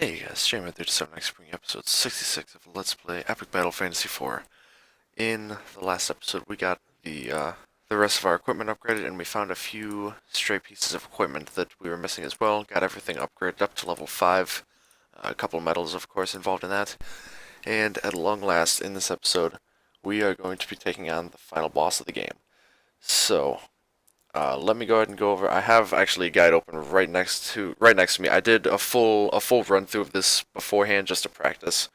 Hey guys, Jamie here to start next spring episode 66 of Let's Play Epic Battle Fantasy 4. In the last episode, we got the rest of our equipment upgraded, and we found a few stray pieces of equipment that we were missing as well. Got everything upgraded up to level 5. A couple of medals, of course, involved in that. And at long last, in this episode, we are going to be taking on the final boss of the game. So, let me go ahead and go over. I have actually a guide open right next to me. I did a full run through of this beforehand just to practice,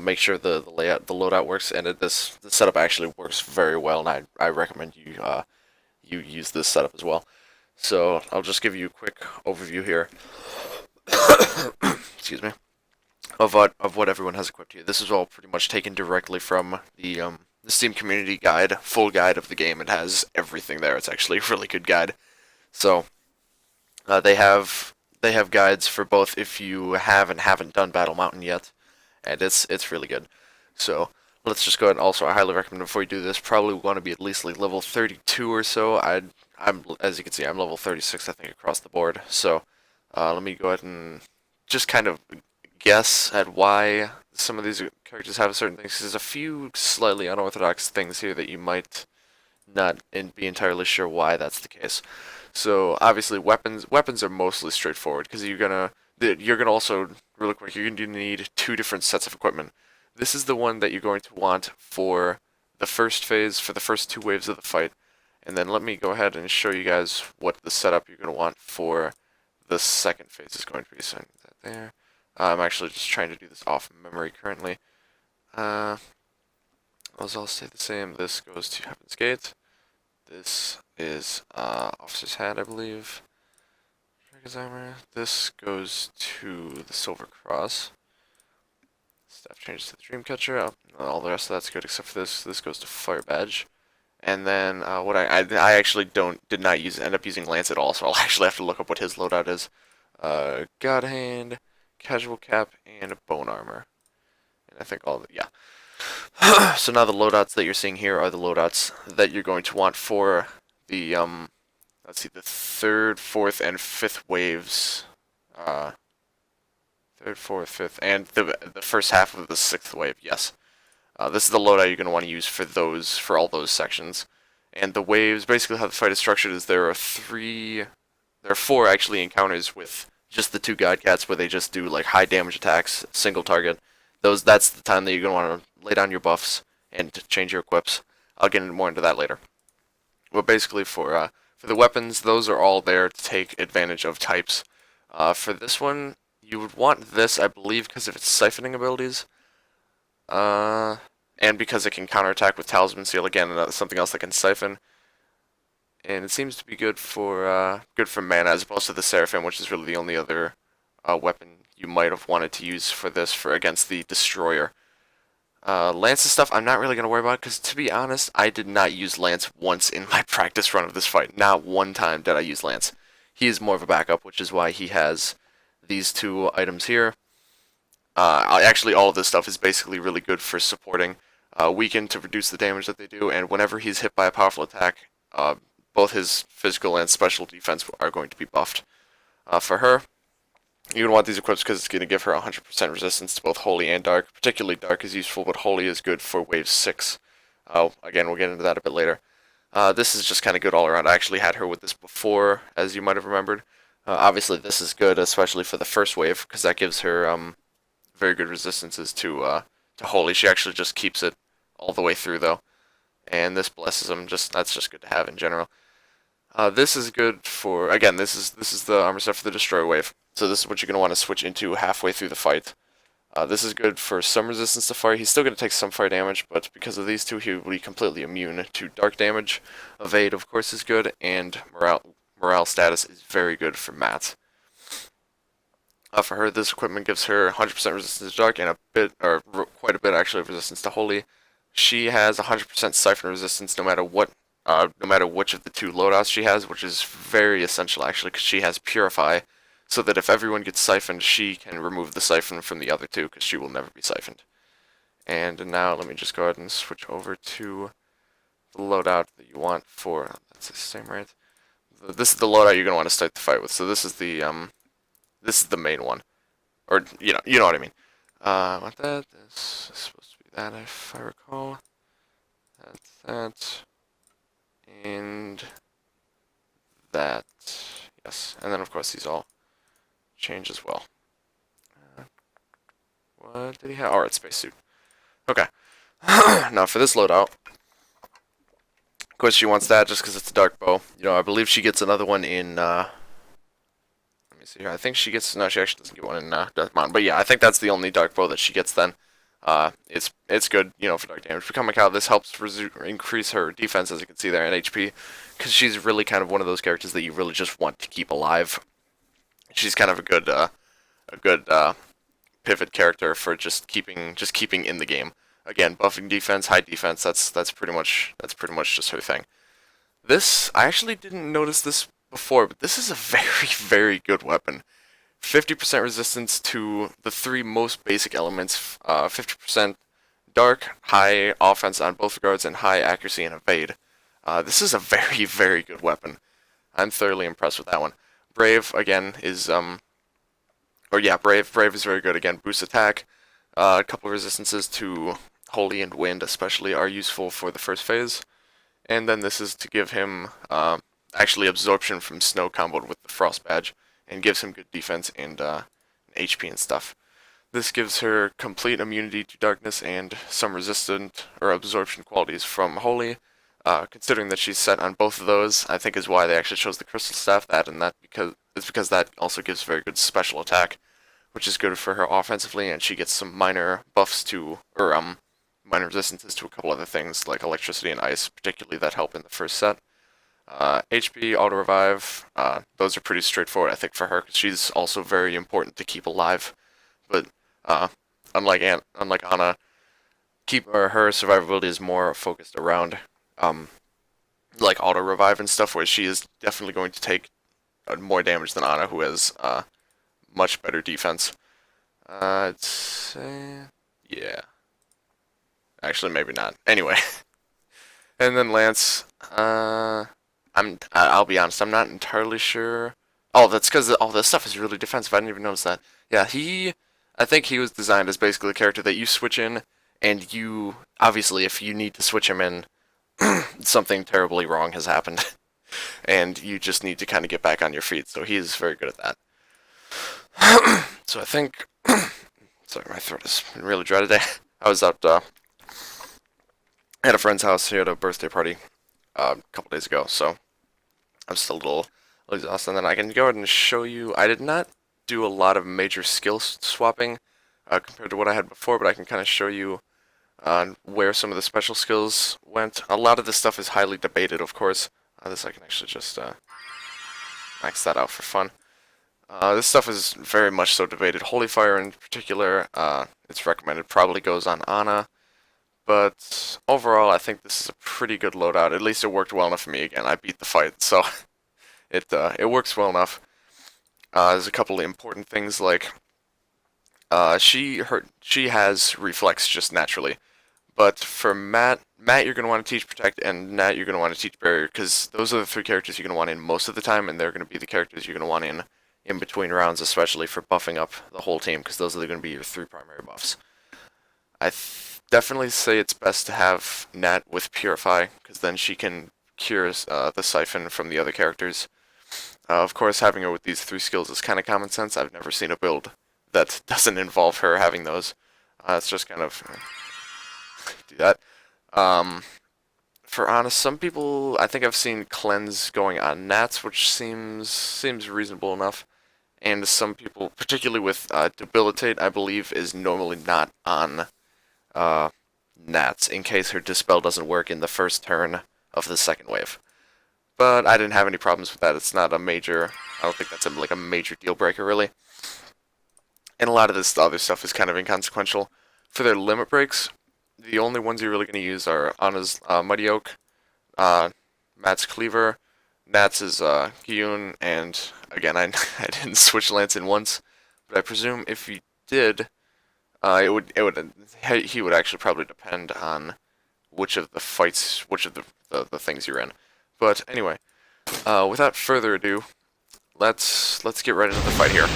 make sure the layout, the loadout works, and the setup actually works very well. And I recommend you use this setup as well. So I'll just give you a quick overview here. Excuse me. Of what everyone has equipped here. This is all pretty much taken directly from the Steam community guide, full guide of the game. It has everything there. It's actually a really good guide. So they have guides for both if you have and haven't done Battle Mountain yet, and it's really good. So let's just go ahead and also I highly recommend before you do this, probably want to be at least like level 32 or so. I'm as you can see I'm level 36 I think across the board. So let me go ahead and just kind of guess at why some of these characters have certain things. There's a few slightly unorthodox things here that you might not be entirely sure why that's the case. So obviously weapons are mostly straightforward because you're gonna also really quick you're gonna need two different sets of equipment. This is the one that you're going to want for the first phase, for the first two waves of the fight, and then let me go ahead and show you guys what the setup you're gonna want for the second phase is going to be. So I need that there. I'm actually just trying to do this off memory currently. Those all stay the same. This goes to Heaven's Gate. This is Officer's Hat, I believe. Dragon's Armor. This goes to the Silver Cross. Staff changes to the Dreamcatcher. All the rest of that's good except for this. This goes to Fire Badge. And then what I actually did not end up using Lance at all, so I'll actually have to look up what his loadout is. God Hand, Casual Cap, and Bone Armor. And I think all of it, yeah. So now the loadouts that you're seeing here are the loadouts that you're going to want for the let's see, the third, fourth, and fifth waves. Third, fourth, fifth, and the first half of the sixth wave. Yes, this is the loadout you're going to want to use for all those sections. And the waves, basically how the fight is structured is there are four actually encounters with just the two Godcats where they just do like high damage attacks, single target. That's the time that you're going to want to lay down your buffs and change your equips. I'll get more into that later. But basically for the weapons, those are all there to take advantage of types. For this one, you would want this, I believe, because of its siphoning abilities. And because it can counterattack with Talisman Seal again, and something else that can siphon. And it seems to be good for mana as opposed to the Seraphim, which is really the only other weapon you might have wanted to use for this for against the Destroyer. Lance's stuff I'm not really going to worry about because, to be honest, I did not use Lance once in my practice run of this fight. Not one time did I use Lance. He is more of a backup, which is why he has these two items here. Actually, all of this stuff is basically really good for supporting Weaken to reduce the damage that they do, and whenever he's hit by a powerful attack, both his physical and special defense are going to be buffed. For her, you're going to want these equips because it's going to give her 100% resistance to both Holy and Dark. Particularly Dark is useful, but Holy is good for Wave 6. Again, we'll get into that a bit later. This is just kind of good all around. I actually had her with this before, as you might have remembered. Obviously, this is good, especially for the first wave, because that gives her very good resistances to Holy. She actually just keeps it all the way through, though. And this blesses them. That's just good to have in general. This is good for, again, this is the armor set for the Destroyer wave. So this is what you're going to want to switch into halfway through the fight. This is good for some resistance to fire. He's still going to take some fire damage, but because of these two, he will be completely immune to dark damage. Evade, of course, is good, and morale status is very good for Matt. For her, this equipment gives her 100% resistance to dark and quite a bit actually of resistance to holy. She has 100% siphon resistance no matter which of the two loadouts she has, which is very essential actually because she has purify, so that if everyone gets siphoned, she can remove the siphon from the other two because she will never be siphoned. And now let me just go ahead and switch over to the loadout that you want for. That's the same, right? This is the loadout you're gonna want to start the fight with. So this is the main one. Or, you know what I mean. What that is supposed to be that, if I recall. That's that. And that. Yes. And then, of course, these all change as well. What did he have? Alright, spacesuit. Okay. Now, for this loadout, of course, she wants that just because it's a dark bow. I believe she gets another one in, let me see here. I think she gets, no, she actually doesn't get one in Death Mountain. But yeah, I think that's the only dark bow that she gets then. It's good, for dark damage. Become a cow, this helps increase her defense, as you can see there, and HP, because she's really kind of one of those characters that you really just want to keep alive. She's kind of a good pivot character for just keeping in the game. Again, buffing defense, high defense. That's pretty much just her thing. This, I actually didn't notice this before, but this is a very, very good weapon. 50% resistance to the three most basic elements. 50% dark, high offense on both regards, and high accuracy and evade. This is a very, very good weapon. I'm thoroughly impressed with that one. Brave, again, is, Brave is very good. Again, boost attack. A couple of resistances to Holy and Wind, especially, are useful for the first phase. And then this is to give him, actually, absorption from snow comboed with the Frost Badge, and gives him good defense and HP and stuff. This gives her complete immunity to darkness and some resistant or absorption qualities from Holy. Considering that she's set on both of those, I think is why they actually chose the Crystal Staff. Because that also gives very good special attack, which is good for her offensively, and she gets some minor buffs to, or minor resistances to a couple other things like electricity and ice, particularly that help in the first set. HP, auto revive, those are pretty straightforward, I think, for her, because she's also very important to keep alive. But unlike Ana, her survivability is more focused around like auto revive and stuff, where she is definitely going to take more damage than Ana, who has much better defense. I'd say, yeah. Actually, maybe not. Anyway, and then Lance. I'll be honest, I'm not entirely sure. Oh, that's because all this stuff is really defensive. I didn't even notice that. Yeah, I think he was designed as basically a character that you switch in, and you, obviously, if you need to switch him in, something terribly wrong has happened, and you just need to kind of get back on your feet. So he is very good at that. So I think, sorry, my throat has been really dry today. I was out at a friend's house. He had a birthday party a couple days ago, so I'm still a little exhausted. And then I can go ahead and show you. I did not do a lot of major skill swapping compared to what I had before, but I can kind of show you where some of the special skills went. A lot of this stuff is highly debated, of course. This I can actually just max that out for fun. This stuff is very much so debated. Holy Fire in particular, it's recommended, probably goes on Ana. But overall, I think this is a pretty good loadout. At least it worked well enough for me. Again, I beat the fight, so it works well enough. There's a couple of important things like she has reflex just naturally, but for Matt you're gonna want to teach protect, and Nat you're gonna want to teach barrier, because those are the three characters you're gonna want in most of the time, and they're gonna be the characters you're gonna want in between rounds, especially for buffing up the whole team, because those are gonna be your three primary buffs. I definitely say it's best to have Nat with Purify, because then she can cure the Siphon from the other characters. Of course, having her with these three skills is kind of common sense. I've never seen a build that doesn't involve her having those. It's just kind of do that. For honest, some people, I think I've seen cleanse going on Nats, which seems reasonable enough. And some people, particularly with debilitate, I believe is normally not on Nats, in case her dispel doesn't work in the first turn of the second wave. But I didn't have any problems with that. It's not a major, I don't think that's like a major deal breaker, really. And a lot of this other stuff is kind of inconsequential. For their limit breaks, the only ones you're really going to use are Anna's Mighty Oak, Matt's Cleaver, Nat's is Gyun, and again, I didn't switch Lance in once, but I presume if you did, he would actually probably depend on which of the fights, which of the things you're in. But anyway, without further ado, let's get right into the fight here.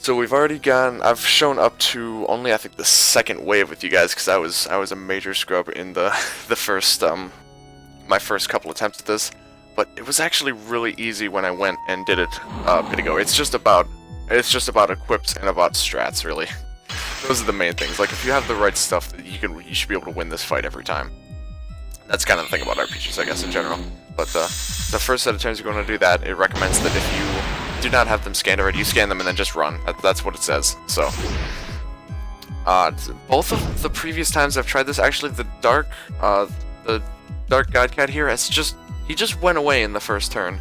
So we've already gone. I've shown up to only I think the second wave with you guys because I was a major scrub in the the first my first couple attempts at this, but it was actually really easy when I went and did it a bit ago. It's just about equips and about strats really. Those are the main things. Like if you have the right stuff, you should be able to win this fight every time. That's kind of the thing about RPGs, I guess, in general. But the first set of turns you're going to do that, it recommends that if you do not have them scanned already, you scan them and then just run. That's what it says. So, both of the previous times I've tried this, actually, the dark Godcat here he just went away in the first turn,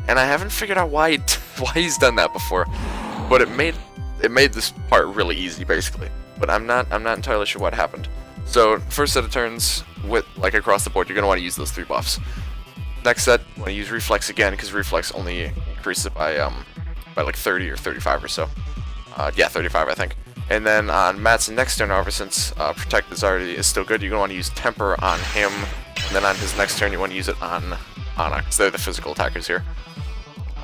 and I haven't figured out why he's done that before. But it made this part really easy, basically. But I'm not entirely sure what happened. So first set of turns with like across the board, you're gonna want to use those 3 buffs. Next set, you want to use reflex again because reflex only increases it by like 30 or 35 or so. Yeah, 35 I think. And then on Matt's next turn, however, since protect is still good, you're gonna want to use temper on him. And then on his next turn, you want to use it on Anna because they're the physical attackers here.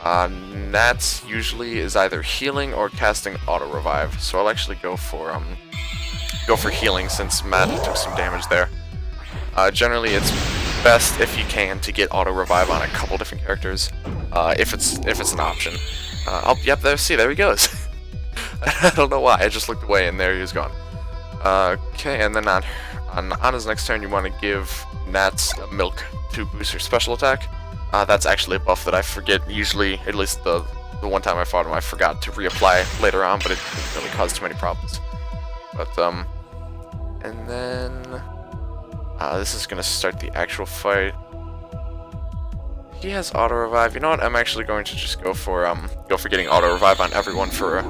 Nats usually is either healing or casting auto revive, so I'll actually go for healing since Matt took some damage there. Generally, it's best if you can to get auto revive on a couple different characters, if it's an option. Yep, there he goes. I don't know why, I just looked away and there he was gone. Okay, and then on Anna's next turn, you want to give Nats milk to boost her special attack. That's actually a buff that I forget usually, at least the one time I fought him, I forgot to reapply later on, but it didn't really cause too many problems. But, and then, this is gonna start the actual fight. He has auto revive. You know what? I'm actually going to just go for getting auto revive on everyone for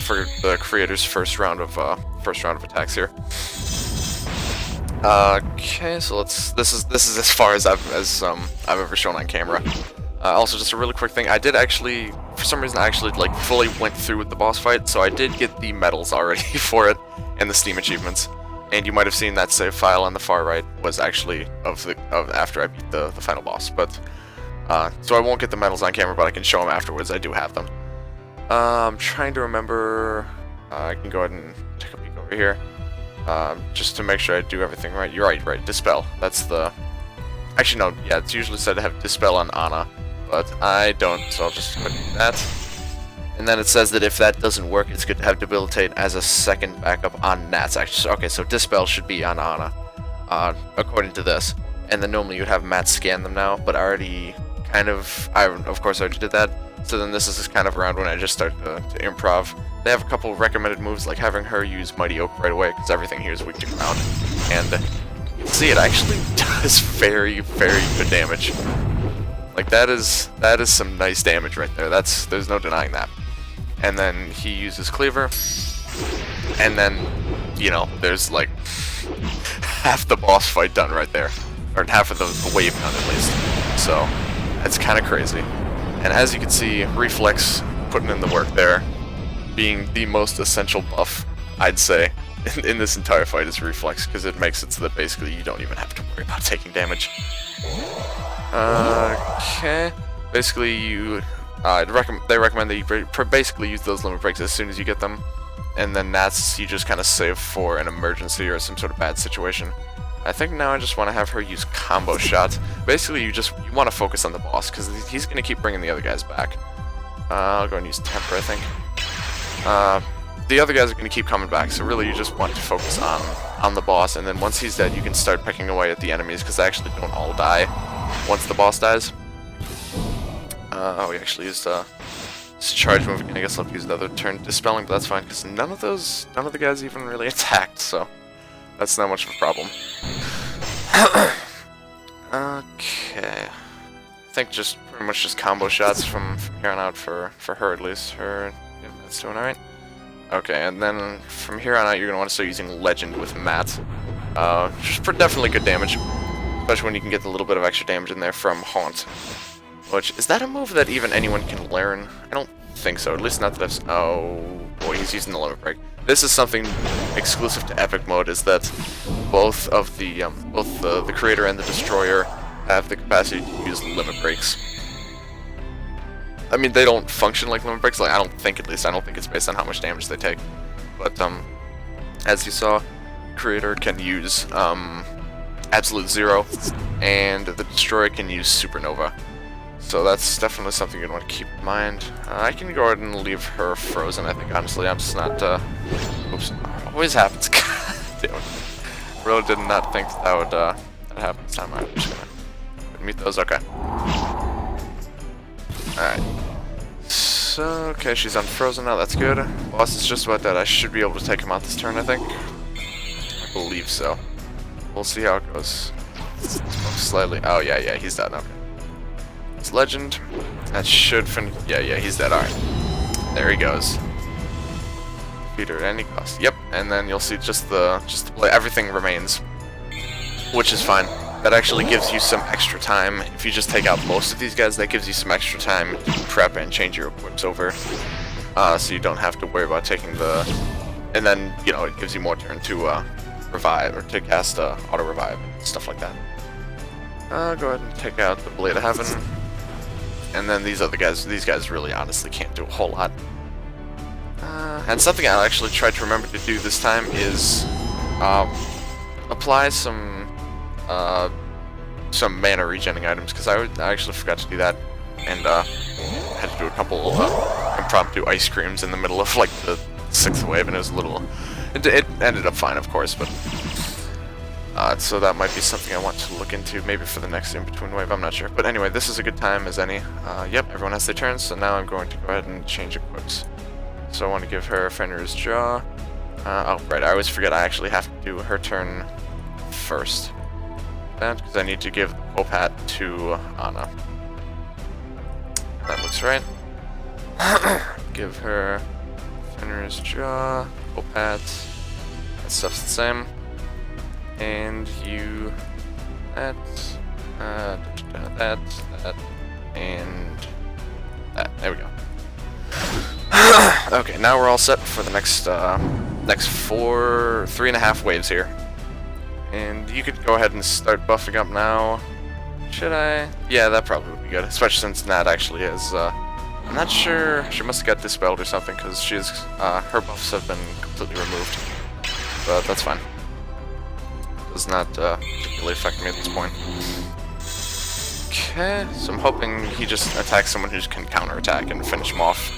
the creator's first round of attacks here. Okay, so this is as far as I've ever shown on camera. Also, just a really quick thing, I did actually, for some reason, I actually like fully went through with the boss fight, so I did get the medals already for it and the Steam achievements. And you might have seen that save file on the far right was actually of after I beat the final boss. But so I won't get the medals on camera, but I can show them afterwards. I do have them. I'm trying to remember. I can go ahead and take a peek over here. Just to make sure I do everything right. You're right. Dispel. That's the... Actually, no. Yeah, it's usually said to have Dispel on Anna, but I don't, so I'll just put that. And then it says that if that doesn't work, it's good to have Debilitate as a second backup on Nats. Actually, okay, so Dispel should be on Anna, according to this. And then normally you'd have Matt scan them now, but I already kind of... I, of course, already did that. So then this is kind of around when I just start to improv. They have a couple recommended moves, like having her use Mighty Oak right away, because everything here is weak to ground. And you can see it actually does very, very good damage. Like that is some nice damage right there. There's no denying that. And then he uses Cleaver, and then, you know, there's like half the boss fight done right there, or half of the wave done at least. So that's kind of crazy. And as you can see, Reflex putting in the work there, being the most essential buff, I'd say, in this entire fight is Reflex, because it makes it so that basically you don't even have to worry about taking damage. Okay, basically they recommend that you basically use those limit breaks as soon as you get them, and then Nats you just kind of save for an emergency or some sort of bad situation. I think now I just want to have her use combo shots. Basically, you want to focus on the boss, because he's going to keep bringing the other guys back. I'll go and use Temper, I think. The other guys are going to keep coming back, so really you just want to focus on the boss, and then once he's dead, you can start picking away at the enemies, because they actually don't all die once the boss dies. We actually used this charge move again. I guess I'll use another turn Dispelling, but that's fine, because none of the guys even really attacked, so that's not much of a problem. Okay. I think just pretty much just combo shots from here on out for her at least. Yeah, that's doing alright. Okay, and then from here on out you're going to want to start using Legend with Matt. Just definitely good damage. Especially when you can get a little bit of extra damage in there from Haunt. Which, is that a move that even anyone can learn? I don't think so, at least not that I've... Oh boy, he's using the limit break. This is something exclusive to Epic Mode, is that both the Creator and the Destroyer have the capacity to use limit breaks. I mean, they don't function like limit breaks. Like, I don't think, at least, I don't think it's based on how much damage they take. But, as you saw, Creator can use, Absolute Zero, and the Destroyer can use Supernova. So that's definitely something you'd want to keep in mind. I can go ahead and leave her frozen, I think, honestly. I'm just not, oops. Always happens. God damn it. Really did not think that would, that happen this time. I'm just gonna meet those, okay. Alright. So, okay, she's unfrozen now, that's good. Boss is just about dead. I should be able to take him out this turn, I think. I believe so. We'll see how it goes. Slightly. Oh, yeah, he's dead. Okay. It's Legend. That should finish. Yeah, he's dead. Alright. There he goes. Defeat her at any cost. Yep, and then you'll see just the blade. Everything remains, which is fine. That actually gives you some extra time. If you just take out most of these guys, that gives you some extra time to prep and change your equips over. So you don't have to worry about taking the... And then, you know, it gives you more turn to revive, or to cast auto revive, stuff like that. Go ahead and take out the Blade of Heaven. And then these other guys, really honestly can't do a whole lot. And something I'll actually try to remember to do this time is apply some mana regenning items, because I actually forgot to do that, and had to do a couple impromptu ice creams in the middle of like the 6th wave, and it was a little. It ended up fine, of course, but so that might be something I want to look into, maybe for the next in-between wave. I'm not sure, but anyway, this is a good time as any. Yep, everyone has their turns, so now I'm going to go ahead and change equips. So I want to give her Fenrir's Jaw. Oh, right, I always forget I actually have to do her turn first. Because I need to give the Pope Hat to Anna. That looks right. Give her Fenrir's Jaw, Pope Hat. That stuff's the same. And you... that, and that. There we go. Okay, now we're all set for the next 3.5 waves here. And you could go ahead and start buffing up now. Should I? Yeah, that probably would be good, especially since Nat actually is, I'm not sure, she must have got dispelled or something, because she's, her buffs have been completely removed. But that's fine. Does not, particularly affect me at this point. Okay, so I'm hoping he just attacks someone who can counterattack and finish him off.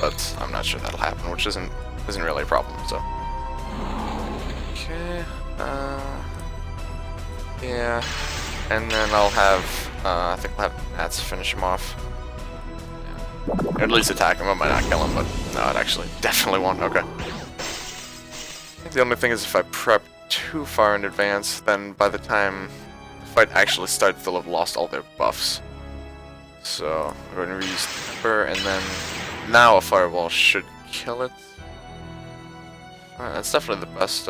But I'm not sure that'll happen, which isn't really a problem, so. Okay, yeah, and then I'll have, I think I'll have Nats finish him off. Yeah. Or at least attack him. I might not kill him, but no, it actually definitely won't. Okay. The only thing is if I prep too far in advance, then by the time the fight actually starts, they'll have lost all their buffs. So I'm going to reuse Temper, and then now a Fireball should kill it. Alright, that's definitely the best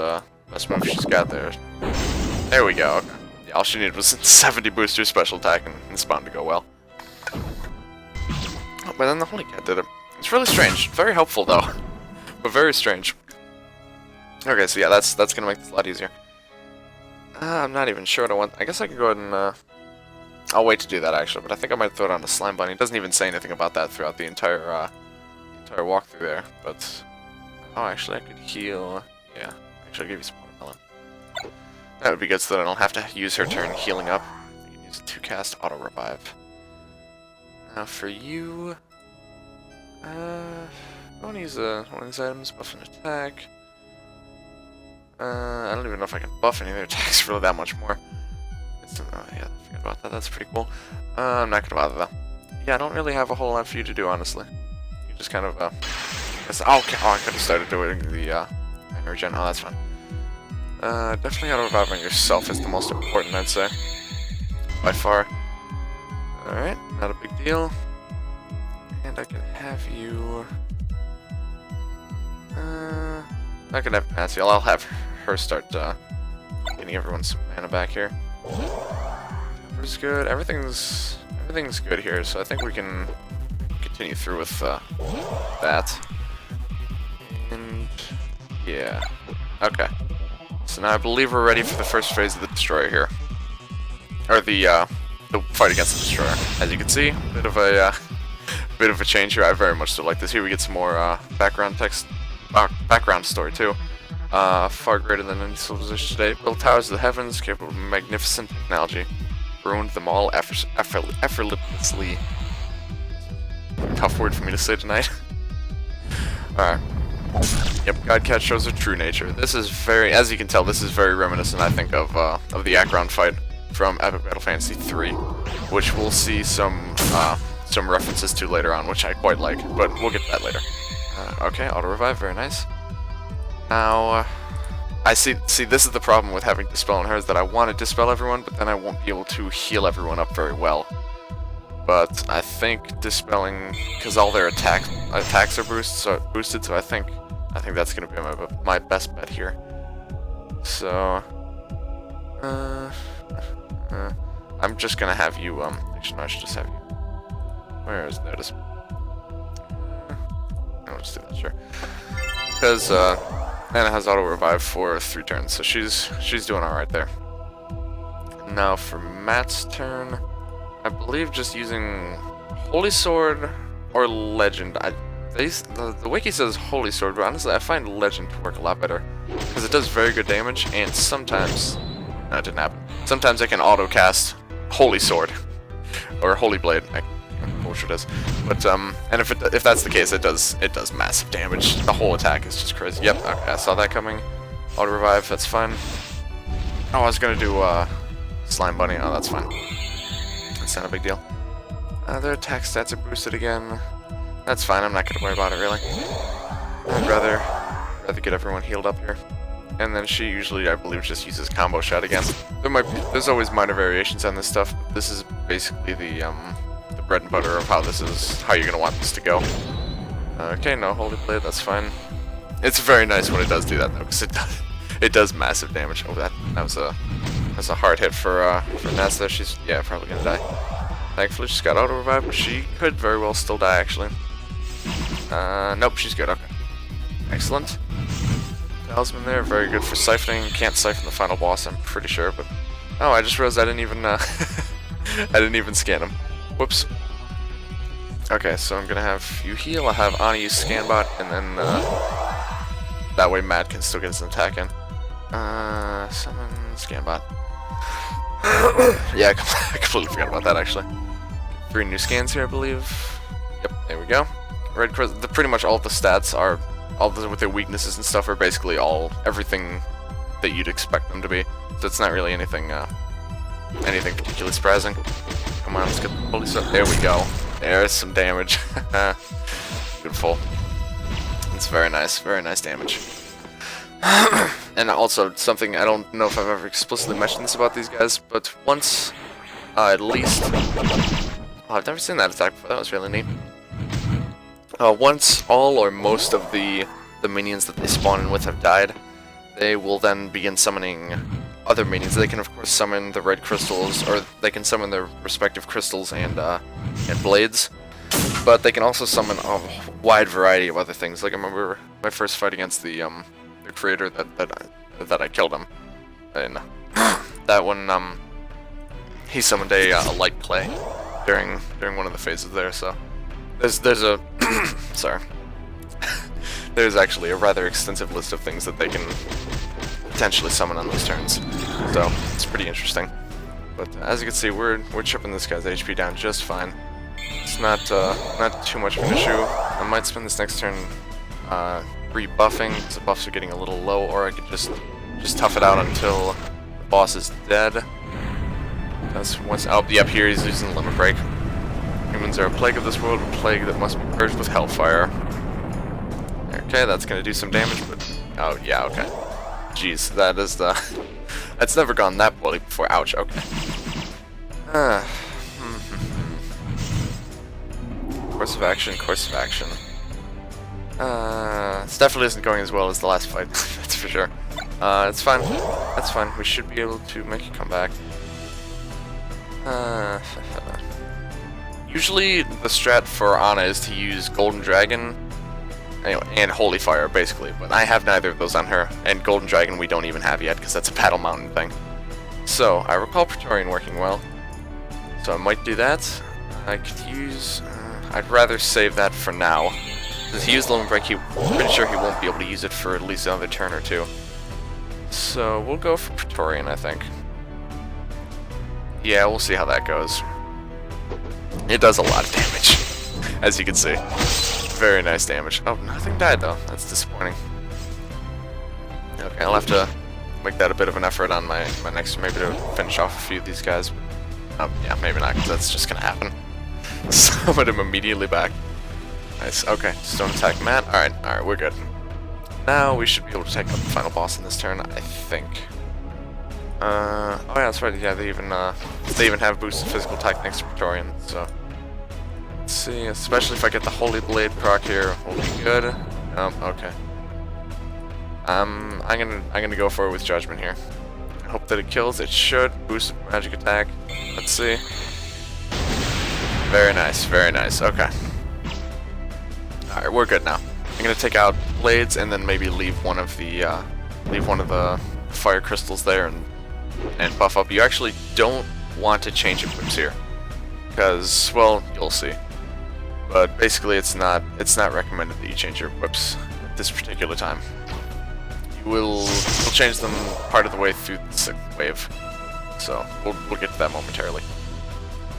move she's got there. There we go. Okay. Yeah, all she needed was 70 booster special attack, and it's bound to go well. Oh, but then the Holy Cat did it. It's really strange. Very helpful though, but very strange. Okay, so yeah, that's gonna make this a lot easier. I'm not even sure what I want. I guess I can go ahead and I'll wait to do that actually, but I think I might throw it on the Slime Bunny. It doesn't even say anything about that throughout the entire walkthrough there. But oh, actually, I could heal. Yeah, actually, I'll give you some watermelon. That would be good, so that I don't have to use her turn healing up. You can use it to cast auto revive. Now for you, I want to use one of these items, buff an attack. I don't even know if I can buff any of their attacks really that much more. Oh, yeah, I forgot about that. That's pretty cool. I'm not gonna bother though. Yeah, I don't really have a whole lot for you to do, honestly. You just kind of okay. Oh, I could have started doing the energy gen. Oh, that's fine. Definitely auto revive on yourself is the most important, I'd say, by far. All right, not a big deal. And I can have you. I can have Nancy. I'll have her start getting everyone some mana back here. Temper's good. Everything's good here, so I think we can continue through with that. And yeah, okay. So now I believe we're ready for the first phase of the Destroyer here, or the fight against the Destroyer. As you can see, bit of bit of a change here. I very much so like this. Here we get some more background text, background story too. Far greater than any civilization today. Built towers of the heavens, capable of magnificent technology. Ruined them all effortlessly. Tough word for me to say tonight. Alright. Yep, Godcat shows her true nature. This is very, as you can tell, this is very reminiscent, I think, of the Akron fight from Epic Battle Fantasy 3, which we'll see some references to later on, which I quite like, but we'll get to that later. Okay, auto revive, very nice. Now, I see, this is the problem with having Dispel on her, is that I want to dispel everyone, but then I won't be able to heal everyone up very well. But I think dispelling, because all their attacks are boosted, so I think that's gonna be my best bet here. So, I'm just gonna have you. Actually, no, I should just have you. Where is there? It is. I'll just do that, sure. Because Anna has auto revive for 3 turns, so she's doing all right there. Now for Matt's turn, I believe just using Holy Sword or Legend. The wiki says Holy Sword, but honestly I find Legend to work a lot better because it does very good damage, and sometimes no, it didn't happen. Sometimes I can auto cast Holy Sword or Holy Blade. I'm not sure it is, but and if that's the case, it does massive damage. The whole attack is just crazy. Yep, okay, I saw that coming. Auto revive, that's fine. Oh, I was gonna do Slime Bunny. Oh, that's fine. That's not a big deal. Their attack stats are boosted again. That's fine. I'm not gonna worry about it really. I'd rather get everyone healed up here. And then she usually, I believe, just uses combo shot again. There's always minor variations on this stuff. This is basically the bread and butter of how you're gonna want this to go. Okay, no Holy Blade, that's fine. It's very nice when it does do that though, because it does massive damage. Oh, that was a hard hit for Nats there. She's probably gonna die. Thankfully, she's got auto revive, but she could very well still die actually. Nope, she's good. Okay, excellent. Talisman there, very good for siphoning. Can't siphon the final boss, I'm pretty sure, but oh, I just realized I didn't even I didn't even scan him. Whoops. Okay, so I'm gonna have you heal. I have Ani use Scanbot, and then that way Matt can still get his attack in. Summon Scanbot. Yeah, I completely forgot about that actually. 3 new scans here, I believe. Yep, there we go. Red Crystal. Pretty much all of the stats are, with their weaknesses and stuff, are basically everything that you'd expect them to be. So it's not really anything particularly surprising. Come on, let's get the holy stuff. There we go. There's some damage. Beautiful. It's very nice damage. And also, something, I don't know if I've ever explicitly mentioned this about these guys, but once, at least... Oh, I've never seen that attack before, that was really neat. Once all or most of the minions that they spawn in with have died, they will then begin summoning other minions. They can of course summon the red crystals, or they can summon their respective crystals and blades, but they can also summon a wide variety of other things. Like I remember my first fight against the creator that I killed him, and that one he summoned a light clay during one of the phases there. So there's a sorry. There's actually a rather extensive list of things that they can potentially summon on those turns, so it's pretty interesting. But as you can see, we're chipping this guy's HP down just fine. It's not too much of an issue. I might spend this next turn rebuffing, because the buffs are getting a little low, or I could just tough it out until the boss is dead. That's once. Oh, yep, here he's using Limit Break. Humans are a plague of this world, a plague that must be purged with hellfire. Okay, that's gonna do some damage, but oh yeah, okay. Jeez, that's never gone that poorly before. Ouch. Okay. Course of action. This definitely isn't going as well as the last fight. That's for sure. It's fine. That's fine. We should be able to make a comeback. Usually the strat for Ana is to use Golden Dragon and Holy Fire, basically, but I have neither of those on her, and Golden Dragon we don't even have yet, because that's a Battle Mountain thing. So, I recall Praetorian working well, so I might do that. I could use... I'd rather save that for now. Since he used Limit Break, I'm pretty sure he won't be able to use it for at least another turn or two. So we'll go for Praetorian, I think. Yeah, we'll see how that goes. It does a lot of damage, as you can see. Very nice damage. Oh, nothing died though. That's disappointing. Okay, I'll have to make that a bit of an effort on my next turn, maybe to finish off a few of these guys. Yeah, maybe not, because that's just gonna happen. Summon him immediately back. Nice. Okay, just don't attack Matt. Alright, we're good. Now we should be able to take out the final boss in this turn, I think. Oh yeah, that's right. Yeah, they even have boosted physical attack next to Praetorian. So let's see. Especially if I get the Holy Blade proc here, will be good. Okay. I'm gonna go for it with Judgment here. I hope that it kills. It should. Boosted magic attack. Let's see. Very nice. Very nice. Okay. All right, we're good now. I'm gonna take out blades and then maybe leave one of the fire crystals there and buff up. You actually don't want to change equips here, because, well, you'll see. But basically, it's not recommended that you change your equips at this particular time. You'll change them part of the way through the 6th wave. So we'll get to that momentarily.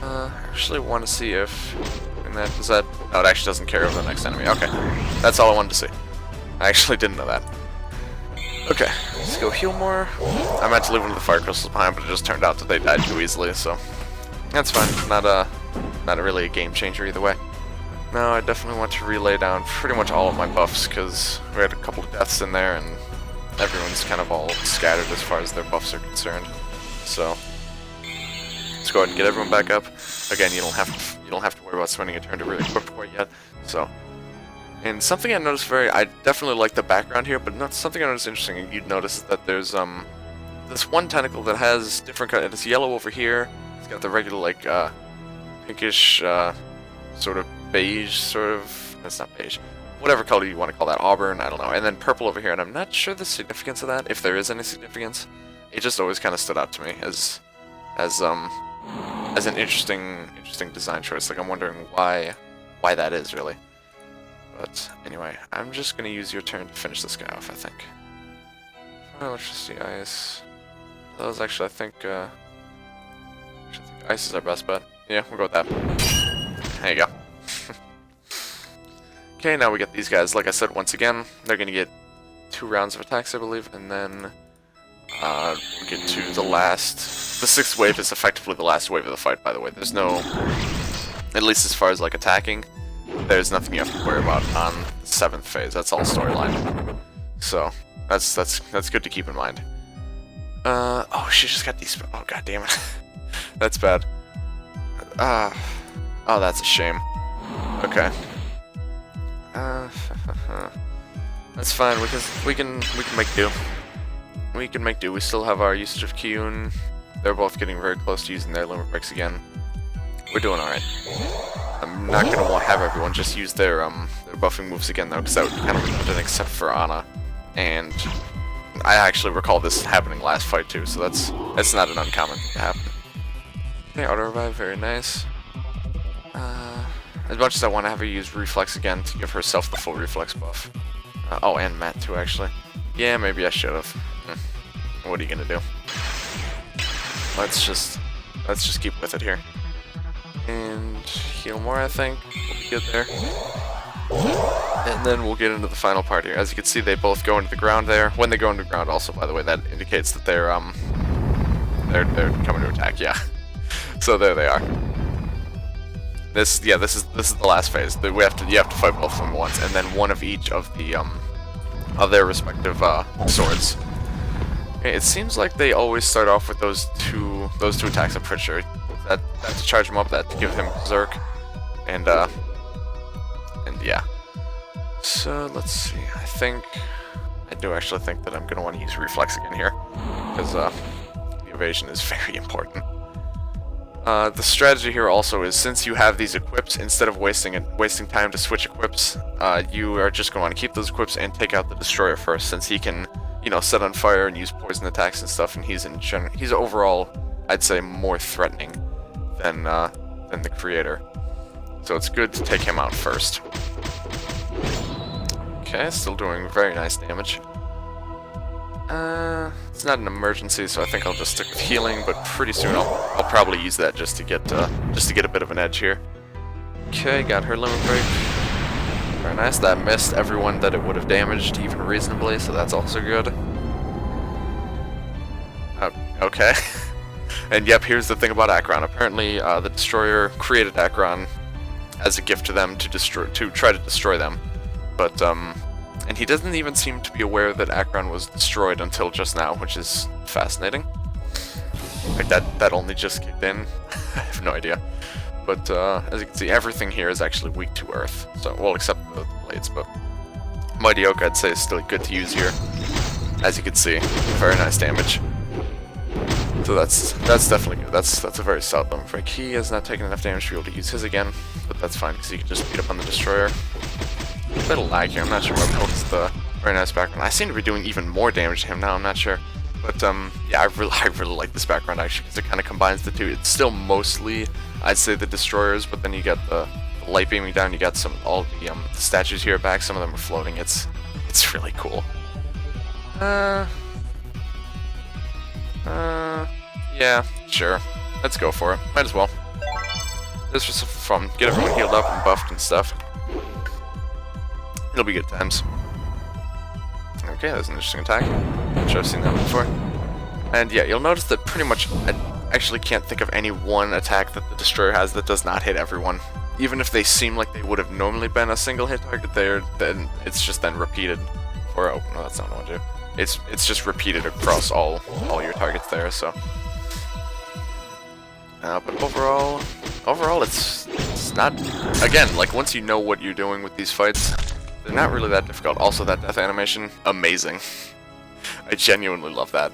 I actually want to see if does that. No, it actually doesn't carry over the next enemy. Okay, that's all I wanted to see. I actually didn't know that. Okay, let's go heal more. I meant to leave one of the fire crystals behind, but it just turned out that they died too easily, so that's fine. Not really a game changer either way. Now I definitely want to relay down pretty much all of my buffs, because we had a couple of deaths in there, and everyone's kind of all scattered as far as their buffs are concerned. So let's go ahead and get everyone back up. Again, you don't have to worry about spending a turn to really equip quite yet. So. And something I noticed I definitely like the background here, but not something I noticed interesting, and you'd notice is that there's this one tentacle that has different color. It's yellow over here. It's got the regular like pinkish sort of beige sort of. That's not beige. Whatever color you want to call that, auburn. I don't know. And then purple over here, and I'm not sure the significance of that. If there is any significance, it just always kind of stood out to me as an interesting design choice. Like I'm wondering why that is really. But anyway, I'm just going to use your turn to finish this guy off, I think. Electricity, ice. Those actually, I think ice is our best bet. Yeah, we'll go with that. There you go. Okay, now we get these guys. Like I said, once again, they're going to get 2 rounds of attacks, I believe, and then we'll get to the last. The 6th wave is effectively the last wave of the fight, by the way. There's no, at least as far as like attacking, there's nothing you have to worry about on the 7th phase. That's all storyline. So that's good to keep in mind. Oh, she just got these. Oh, god damn it. That's bad. Oh, that's a shame. Okay. That's fine. We can make do. We can make do. We still have our usage of Kyun. They're both getting very close to using their limit breaks again. We're doing alright. I'm not gonna have everyone just use their buffing moves again though, because that would be kind of redundant except for Ana. And I actually recall this happening last fight too, so that's not an uncommon thing to happen. Okay, auto revive, very nice. As much as I want to have her use reflex again to give herself the full reflex buff. Oh, and Matt too actually. Yeah, maybe I should have. What are you gonna do? Let's just keep with it here. And heal more, I think. We'll be good there. And then we'll get into the final part here. As you can see, they both go into the ground there. When they go into the ground, also, by the way, that indicates that they're coming to attack. Yeah. So there they are. This is the last phase. You have to fight both of them at once, and then one of each of their respective swords. Okay, it seems like they always start off with those two attacks. I'm pretty sure. That to charge him up, that to give him Berserk, and yeah. So let's see. I do actually think that I'm gonna want to use Reflex again here, because the evasion is very important. The strategy here also is, since you have these equips, instead of wasting time to switch equips, you are just going to want to keep those equips and take out the Destroyer first, since he can, set on fire and use poison attacks and stuff, and he's overall, I'd say, more threatening than the Creator. So it's good to take him out first. Okay, still doing very nice damage. It's not an emergency, so I think I'll just stick with healing, but pretty soon I'll probably use that just to get a bit of an edge here. Okay, got her limit break. Very nice. That missed everyone that it would have damaged, even reasonably, so that's also good. Okay. And yep, here's the thing about Akron. Apparently, the Destroyer created Akron as a gift to them to try to destroy them. But and he doesn't even seem to be aware that Akron was destroyed until just now, which is fascinating. Like that only just kicked in. I have no idea. But as you can see, everything here is actually weak to Earth. So, well, except the blades, but Mighty Oak, I'd say, is still good to use here. As you can see, very nice damage. So that's definitely good. That's a very solid limit break. He has not taken enough damage to be able to use his again, but that's fine because he can just beat up on the Destroyer. A bit of lag here. I'm not sure what else the very nice background. I seem to be doing even more damage to him now. I'm not sure. But yeah, I really like this background actually because it kind of combines the two. It's still mostly, I'd say, the Destroyers, but then you get the light beaming down. You got all the statues here back. Some of them are floating. It's really cool. Yeah, sure. Let's go for it. Might as well. This was fun. Get everyone healed up and buffed and stuff. It'll be good times. Okay, that's an interesting attack. I'm sure I've seen that before. And yeah, you'll notice that pretty much I actually can't think of any one attack that the Destroyer has that does not hit everyone. Even if they seem like they would have normally been a single hit target there, then it's just then repeated. Or, oh, no, that's not what I want to do. It's just repeated across all your targets there, so. But overall it's not, again, like once you know what you're doing with these fights, they're not really that difficult. Also, that death animation, amazing. I genuinely love that.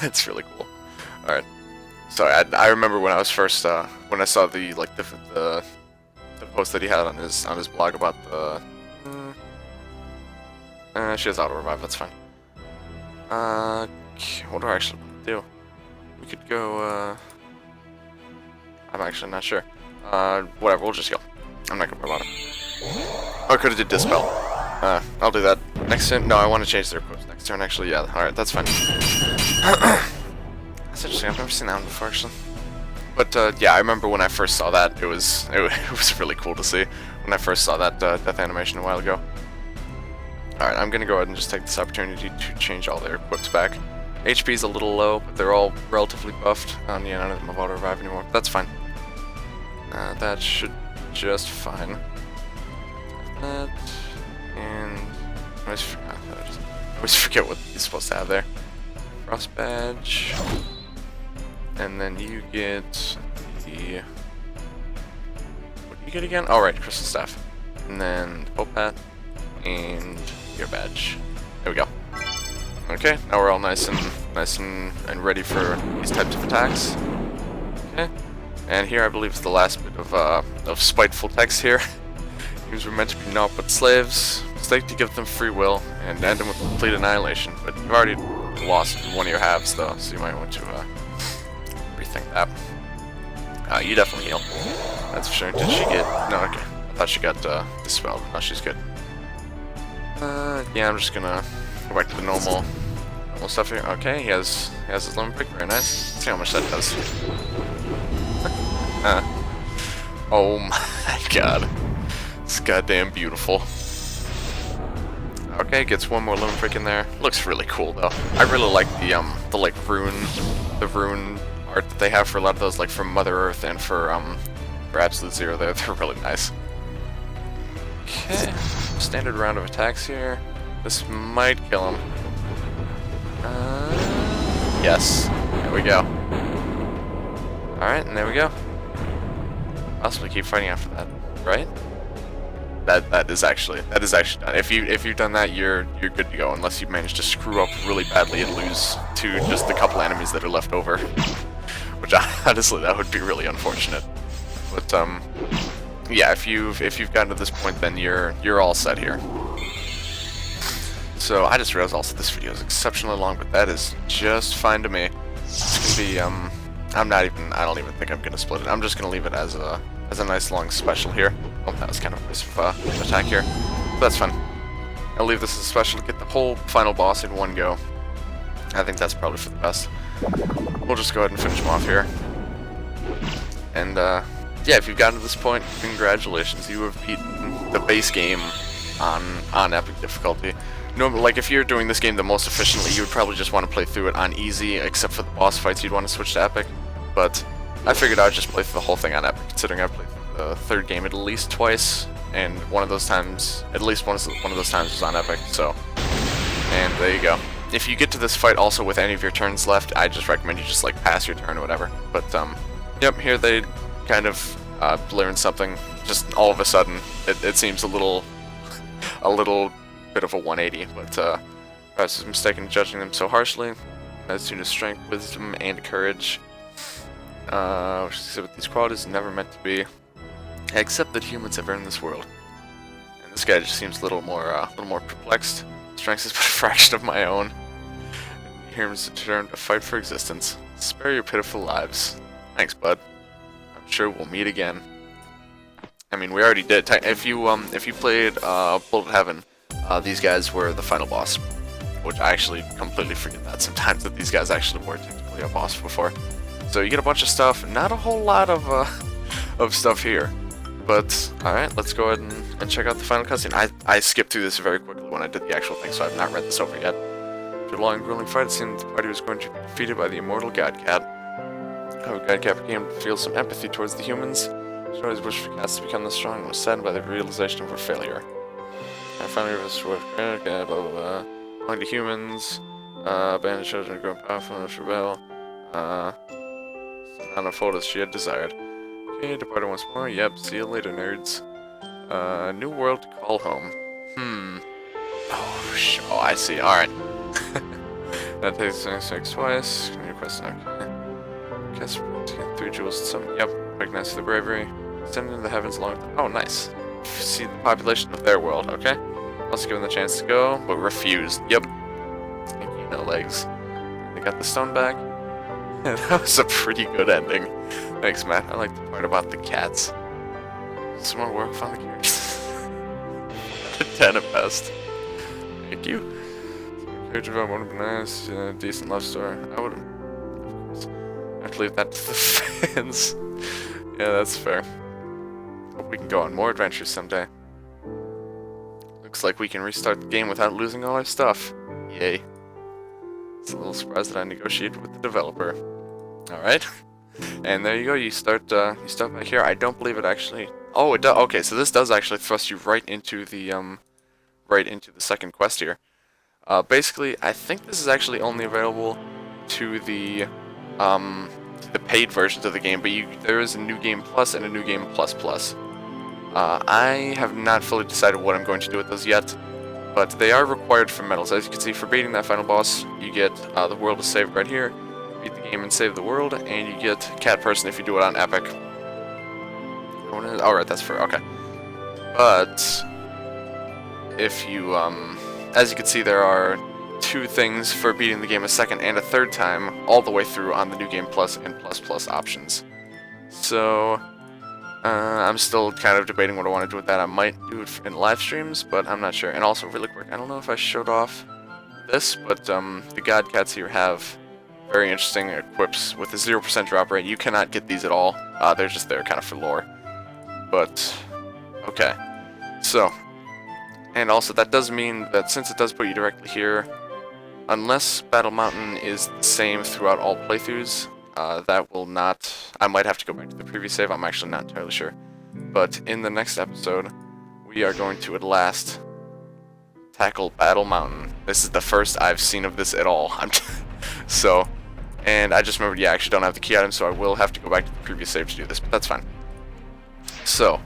It's really cool. All right, so I remember when I was first when I saw the post that he had on his blog about the. She has auto revive. That's fine. What do I actually want to do? We could go. I'm actually not sure. Whatever. We'll just go. I'm not gonna worry about it. Oh, I could have did Dispel. I'll do that next turn. No, I want to change their equips next turn, actually. Yeah, alright, that's fine. That's interesting. I've never seen that one before, actually. But, yeah, I remember when I first saw that, it was really cool to see when I first saw that death animation a while ago. Alright, I'm going to go ahead and just take this opportunity to change all their equips back. HP's a little low, but they're all relatively buffed. Yeah, none of them have auto-revive anymore. That's fine. That should just fine. That, and I always forget what he's supposed to have there. Frost badge, and then you get the, what do you get again? Oh right, crystal staff, and then the Pope hat and your badge. There we go. Okay, now we're all nice and ready for these types of attacks. Okay, and here I believe is the last bit of spiteful text here. Were meant to be naught but slaves. Mistake to give them free will and end them with complete annihilation. But you've already lost one of your halves, though, so you might want to rethink that. You definitely heal. That's for sure. Did she get? No, okay. I thought she got dispelled. No, she's good. Yeah, I'm just gonna go back to the normal stuff here. Okay, he has his limit break. Very nice. Let's see how much that does. Oh my god. It's goddamn beautiful. Okay, gets one more limit break in there. Looks really cool though. I really like the like rune art that they have for a lot of those, like for Mother Earth and for Absolute Zero. They're really nice. Okay, standard round of attacks here. This might kill him. Yes. There we go. All right, and there we go. Possibly keep fighting after that, right? That is actually done. If you've done that, you're good to go, unless you manage to screw up really badly and lose to just the couple enemies that are left over. Which honestly, that would be really unfortunate. But yeah, if you've gotten to this point, then you're all set here. So I just realized also this video is exceptionally long, but that is just fine to me. It's gonna be I don't even think I'm gonna split it. I'm just gonna leave it as a as a nice long special here. Oh, that was kind of a nice attack here. But that's fun. I'll leave this as a special to get the whole final boss in one go. I think that's probably for the best. We'll just go ahead and finish him off here. And yeah, if you've gotten to this point, congratulations. You have beaten the base game on epic difficulty. Normally, like if you're doing this game the most efficiently, you would probably just want to play through it on easy, except for the boss fights you'd want to switch to epic. But I figured I'd just play through the whole thing on epic, considering I played through the third game at least twice, and one of those times, at least one of those times was on epic. So, and there you go. If you get to this fight also with any of your turns left, I just recommend you just like pass your turn or whatever. But yep, here they kind of learn something. Just all of a sudden, it seems a little bit of a 180. But perhaps it's mistaken judging them so harshly. As soon as strength, wisdom, and courage, which exhibit these qualities, never meant to be. Except that humans have earned this world. And this guy just seems a little more perplexed. Strength is but a fraction of my own. Here is determined to fight for existence. Spare your pitiful lives. Thanks, bud. I'm sure we'll meet again. I mean, we already did. If you played Bullet Heaven, these guys were the final boss, which I actually completely forget that sometimes that these guys actually were technically a boss before. So you get a bunch of stuff, not a whole lot of stuff here. But alright, let's go ahead and check out the final cutscene. I skipped through this very quickly when I did the actual thing, so I've not read this over yet. After a long, grueling fight, it seemed the party was going to be defeated by the immortal Godcat. However, Godcat began to feel some empathy towards the humans. She always wished for cats to become this strong and was saddened by the realization of her failure. I finally realized what blah blah blah. Belonging to humans, abandoned children grown powerful enough to rebel. Not unfold as she had desired. Okay, departed once more. Yep, see you later, nerds. New world to call home. Oh, I see. Alright. That takes 6 twice. Can you request okay. Cast 3 jewels to summon. Yep, recognize the bravery. Send into the heavens along with oh, nice. See the population of their world, okay? Also given the chance to go, but refused. Yep. Thank you, no legs. They got the stone back. That was a pretty good ending. Thanks, Matt. I like the part about the cats. Some more work on the characters. 10 at best. Thank you. Character development would have been nice. Decent love story. I would have. Of course. I have to leave that to the fans. Yeah, that's fair. Hope we can go on more adventures someday. Looks like we can restart the game without losing all our stuff. Yay. It's a little surprised that I negotiated with the developer. Alright. And there you go, you start back here. I don't believe it actually... Oh, it does. Okay, so this does actually thrust you right into the second quest here. Basically, I think this is actually only available to the paid versions of the game, but there is a New Game Plus and a New Game Plus Plus. I have not fully decided what I'm going to do with those yet, but they are required for medals. As you can see, for beating that final boss, you get the world to save right here. Beat the game and save the world, and you get Cat Person if you do it on Epic. Alright, that's for okay. But if you, as you can see, there are 2 things for beating the game a second and a third time, all the way through on the New Game Plus and Plus Plus options. So, I'm still kind of debating what I want to do with that. I might do it in live streams, but I'm not sure. And also, really quick, I don't know if I showed off this, but the Godcats here have very interesting equips with a 0% drop rate. You cannot get these at all. They're just there kind of for lore. But, okay. So, and also that does mean that since it does put you directly here, unless Battle Mountain is the same throughout all playthroughs, that will not... I might have to go back to the previous save, I'm actually not entirely sure. But in the next episode, we are going to at last tackle Battle Mountain. This is the first I've seen of this at all. So, and I just remembered, yeah, I actually don't have the key item, so I will have to go back to the previous save to do this, but that's fine. So,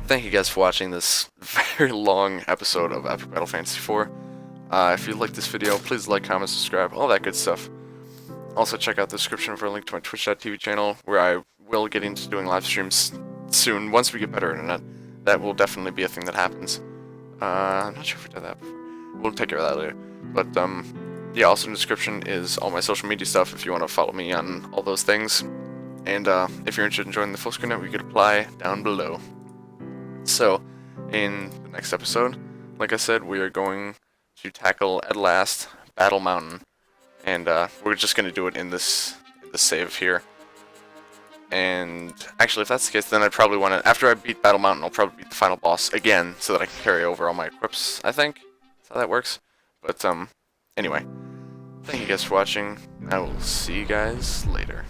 thank you guys for watching this very long episode of Epic Battle Fantasy 4. If you liked this video, please like, comment, subscribe, all that good stuff. Also, check out the description for a link to my Twitch.tv channel, where I will get into doing live streams soon, once we get better internet. That will definitely be a thing that happens. I'm not sure if we did that before. We'll take care of that later. But, yeah, also in the description is all my social media stuff if you want to follow me on all those things. And if you're interested in joining the full screen network, you could apply down below. So, in the next episode, like I said, we are going to tackle at last Battle Mountain, and we're just going to do it in this save here. And actually, if that's the case, then I'd probably want to, after I beat Battle Mountain, I'll probably beat the final boss again, so that I can carry over all my equips, I think. That's how that works. But, anyway, thank you guys for watching. I will see you guys later.